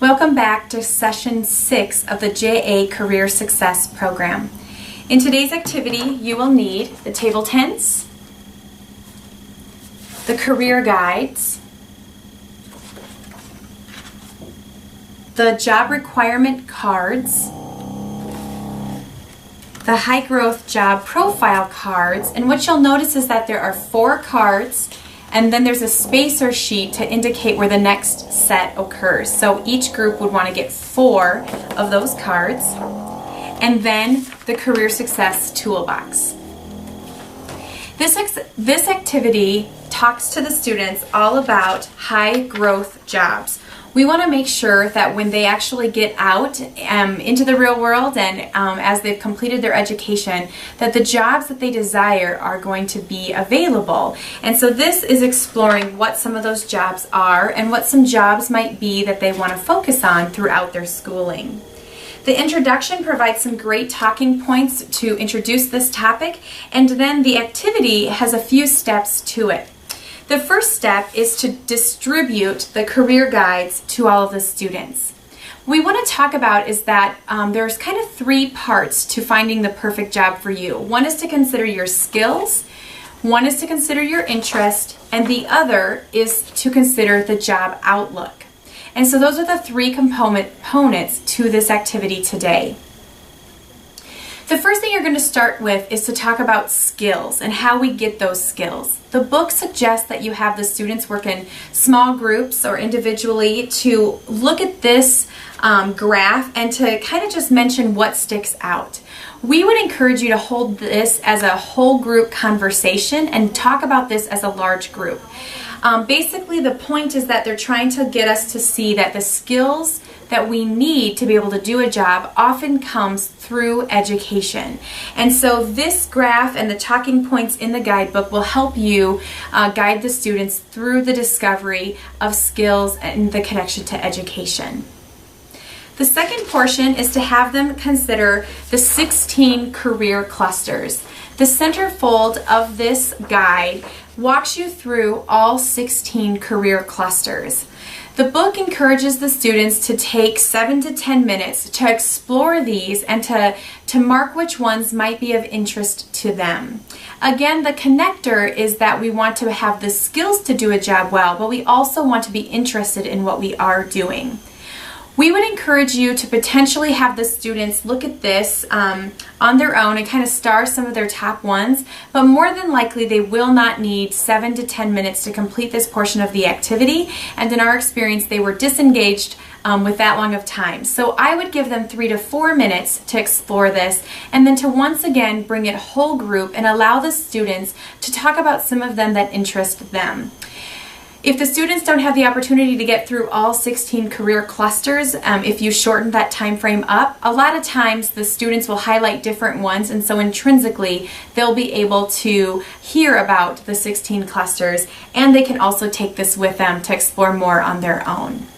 Welcome back to Session 6 of the JA Career Success Program. In today's activity, you will need the table tents, the career guides, the job requirement cards, the high growth job profile cards, and what you'll notice is that there are 4 cards and then there's a spacer sheet to indicate where the next set occurs. So each group would want to get 4 of those cards, and then the Career Success Toolbox. This activity talks to the students all about high growth jobs. We want to make sure that when they actually get out into the real world and as they've completed their education, that the jobs that they desire are going to be available. And so this is exploring what some of those jobs are and what some jobs might be that they want to focus on throughout their schooling. The introduction provides some great talking points to introduce this topic, and then the activity has a few steps to it. The first step is to distribute the career guides to all of the students. What we want to talk about is that there's kind of 3 parts to finding the perfect job for you. One is to consider your skills, one is to consider your interest, and the other is to consider the job outlook. And so those are the 3 components to this activity today. The first thing you're going to start with is to talk about skills and how we get those skills. The book suggests that you have the students work in small groups or individually to look at this graph and to kind of just mention what sticks out. We would encourage you to hold this as a whole group conversation and talk about this as a large group. Basically, the point is that they're trying to get us to see that the skills that we need to be able to do a job often comes through education. And so this graph and the talking points in the guidebook will help you guide the students through the discovery of skills and the connection to education. The second portion is to have them consider the 16 career clusters. The centerfold of this guide walks you through all 16 career clusters. The book encourages the students to take 7 to 10 minutes to explore these and to mark which ones might be of interest to them. Again, the connector is that we want to have the skills to do a job well, but we also want to be interested in what we are doing. We would encourage you to potentially have the students look at this on their own and kind of star some of their top ones, but more than likely they will not need 7 to 10 minutes to complete this portion of the activity, and in our experience they were disengaged with that long of time. So I would give them 3 to 4 minutes to explore this, and then to once again bring it whole group and allow the students to talk about some of them that interest them. If the students don't have the opportunity to get through all 16 career clusters, if you shorten that time frame up, a lot of times the students will highlight different ones, and so intrinsically they'll be able to hear about the 16 clusters, and they can also take this with them to explore more on their own.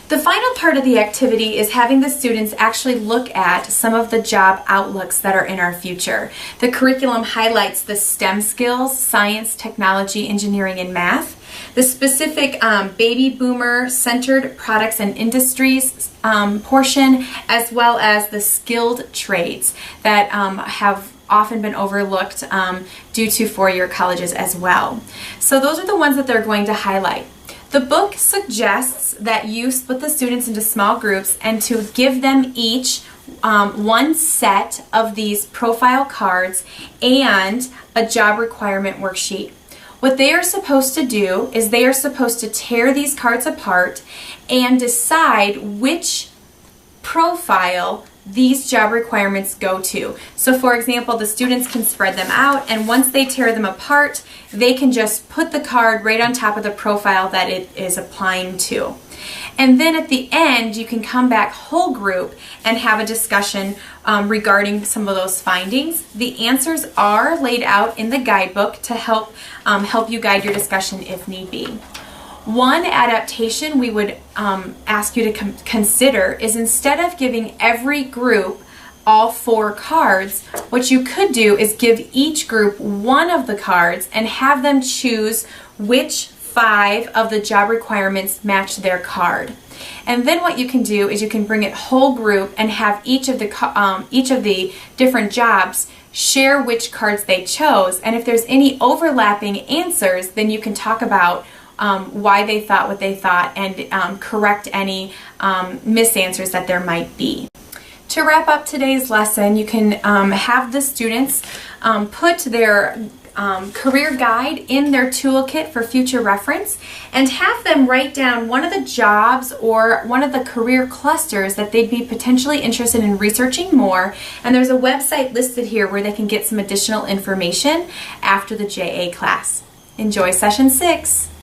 The final part of the activity is having the students actually look at some of the job outlooks that are in our future. The curriculum highlights the STEM skills, science, technology, engineering, and math. The specific baby boomer centered products and industries portion, as well as the skilled trades that have often been overlooked due to 4-year colleges as well. So those are the ones that they're going to highlight. The book suggests that you split the students into small groups and to give them each one set of these profile cards and a job requirement worksheet. What they are supposed to do is they are supposed to tear these cards apart and decide which profile these job requirements go to. So for example, the students can spread them out, and once they tear them apart, they can just put the card right on top of the profile that it is applying to. And then at the end, you can come back whole group and have a discussion regarding some of those findings. The answers are laid out in the guidebook to help you guide your discussion if need be. One adaptation we would ask you to consider is, instead of giving every group all 4 cards, what you could do is give each group one of the cards and have them choose which 5 of the job requirements match their card. And then what you can do is you can bring it whole group and have each of the different jobs share which cards they chose. And if there's any overlapping answers, then you can talk about why they thought what they thought and correct any misanswers that there might be. To wrap up today's lesson, you can have the students put their career guide in their toolkit for future reference and have them write down one of the jobs or one of the career clusters that they'd be potentially interested in researching more. And there's a website listed here where they can get some additional information after the JA class. Enjoy session 6.